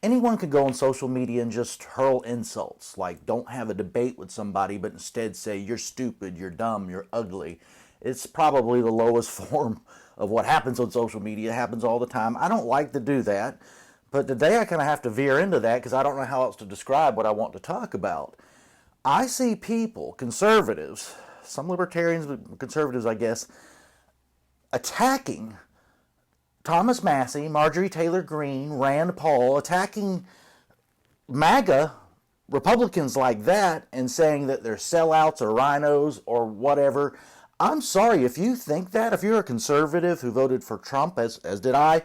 anyone could go on social media and just hurl insults, like don't have a debate with somebody, but instead say, you're stupid, you're dumb, you're ugly. It's probably the lowest form of what happens on social media. It happens all the time. I don't like to do that, but today I kind of have to veer into that because I don't know how else to describe what I want to talk about. I see people, conservatives, some libertarians, but conservatives, I guess, attacking Thomas Massie, Marjorie Taylor Greene, Rand Paul, attacking MAGA Republicans like that and saying that they're sellouts or rhinos or whatever. I'm sorry, if you think that, if you're a conservative who voted for Trump, as did I,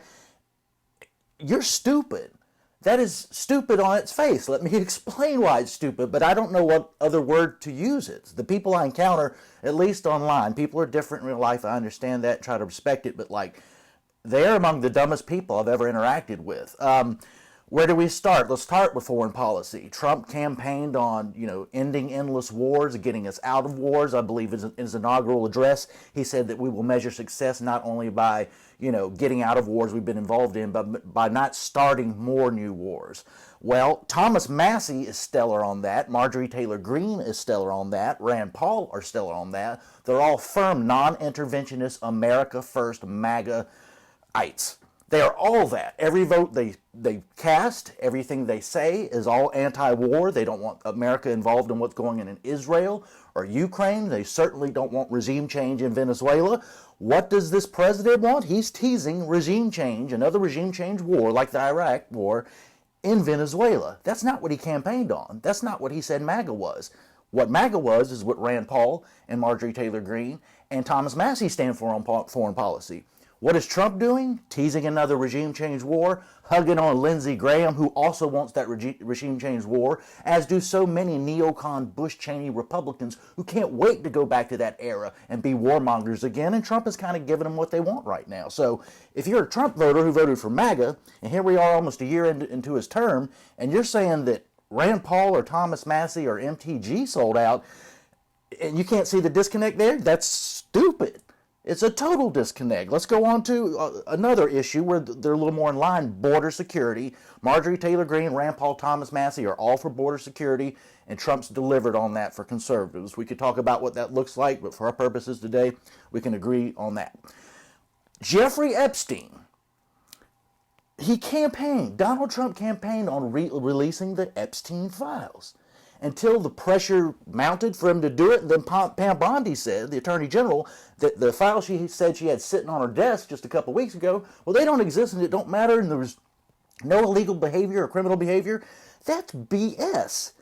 you're stupid. That is stupid on its face. Let me explain why it's stupid, but I don't know what other word to use it. The people I encounter, at least online, people are different in real life. I understand that, try to respect it, but like, they're among the dumbest people I've ever interacted with. Where do we start? Let's start with foreign policy. Trump campaigned on, ending endless wars, getting us out of wars. I believe in his inaugural address, he said that we will measure success not only by, getting out of wars we've been involved in, but by not starting more new wars. Well, Thomas Massie is stellar on that. Marjorie Taylor Greene is stellar on that. Rand Paul are stellar on that. They're all firm, non-interventionist, America First, MAGA ites. They are all that. Every vote they cast, everything they say is all anti-war. They don't want America involved in what's going on in Israel or Ukraine. They certainly don't want regime change in Venezuela. What does this president want? He's teasing regime change, another regime change war like the Iraq war in Venezuela. That's not what he campaigned on. That's not what he said MAGA was. What MAGA was is what Rand Paul and Marjorie Taylor Greene and Thomas Massie stand for on foreign policy. What is Trump doing? Teasing another regime change war, hugging on Lindsey Graham, who also wants that regime change war, as do so many neocon Bush-Cheney Republicans who can't wait to go back to that era and be warmongers again, and Trump is kind of giving them what they want right now. So if you're a Trump voter who voted for MAGA, and here we are almost a year into his term, and you're saying that Rand Paul or Thomas Massie or MTG sold out, and you can't see the disconnect there, that's stupid. It's a total disconnect. Let's go on to another issue where they're a little more in line, border security. Marjorie Taylor Greene, Rand Paul, Thomas Massie are all for border security, and Trump's delivered on that for conservatives. We could talk about what that looks like, but for our purposes today, we can agree on that. Jeffrey Epstein, Donald Trump campaigned on releasing the Epstein files. Until the pressure mounted for him to do it. And then Pam Bondi said, the Attorney General, that the file she said she had sitting on her desk just a couple weeks ago, well, they don't exist and it don't matter and there was no illegal behavior or criminal behavior. That's BS.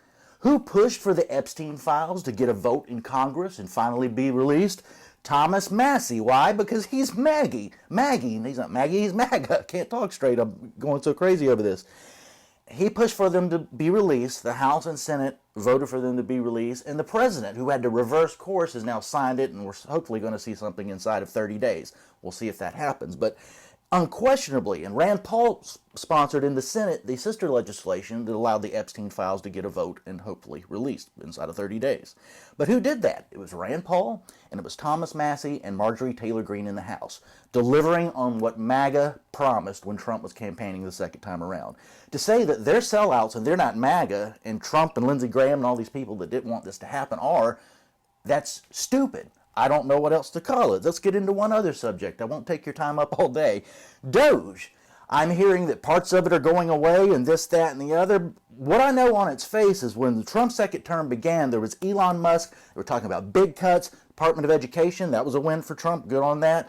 Who pushed for the Epstein files to get a vote in Congress and finally be released? Thomas Massie. Why? Because he's Maggie. He's not Maggie, he's MAGA. I can't talk straight. I'm going so crazy over this. He pushed for them to be released. The House and Senate voted for them to be released. And the president, who had to reverse course, has now signed it. And we're hopefully going to see something inside of 30 days. We'll see if that happens. But unquestionably, and Rand Paul sponsored in the Senate the sister legislation that allowed the Epstein files to get a vote and hopefully released inside of 30 days. But who did that? It was Rand Paul, and it was Thomas Massie and Marjorie Taylor Greene in the House, delivering on what MAGA promised when Trump was campaigning the second time around. To say that they're sellouts and they're not MAGA, and Trump and Lindsey Graham and all these people that didn't want this to happen are, that's stupid. I don't know what else to call it. Let's get into one other subject. I won't take your time up all day. Doge. I'm hearing that parts of it are going away and this, that, and the other. What I know on its face is when the Trump second term began, there was Elon Musk. They were talking about big cuts, Department of Education. That was a win for Trump. Good on that.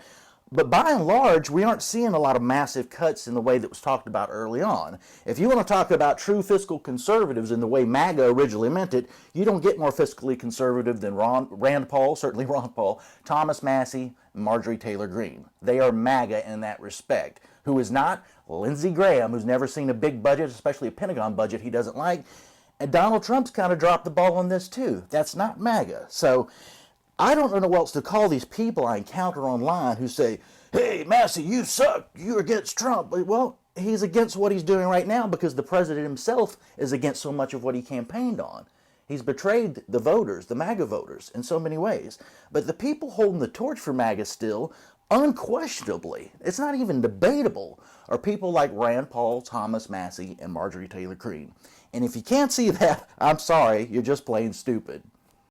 But by and large, we aren't seeing a lot of massive cuts in the way that was talked about early on. If you want to talk about true fiscal conservatives in the way MAGA originally meant it, you don't get more fiscally conservative than Rand Paul, certainly Ron Paul, Thomas Massie, and Marjorie Taylor Greene. They are MAGA in that respect. Who is not? Lindsey Graham, who's never seen a big budget, especially a Pentagon budget he doesn't like. And Donald Trump's kind of dropped the ball on this too. That's not MAGA. So I don't know what else to call these people I encounter online who say, hey, Massie, you suck. You're against Trump. Well, he's against what he's doing right now because the president himself is against so much of what he campaigned on. He's betrayed the voters, the MAGA voters, in so many ways. But the people holding the torch for MAGA still unquestionably, it's not even debatable, are people like Rand Paul, Thomas Massie, and Marjorie Taylor Greene. And if you can't see that, I'm sorry, you're just plain stupid.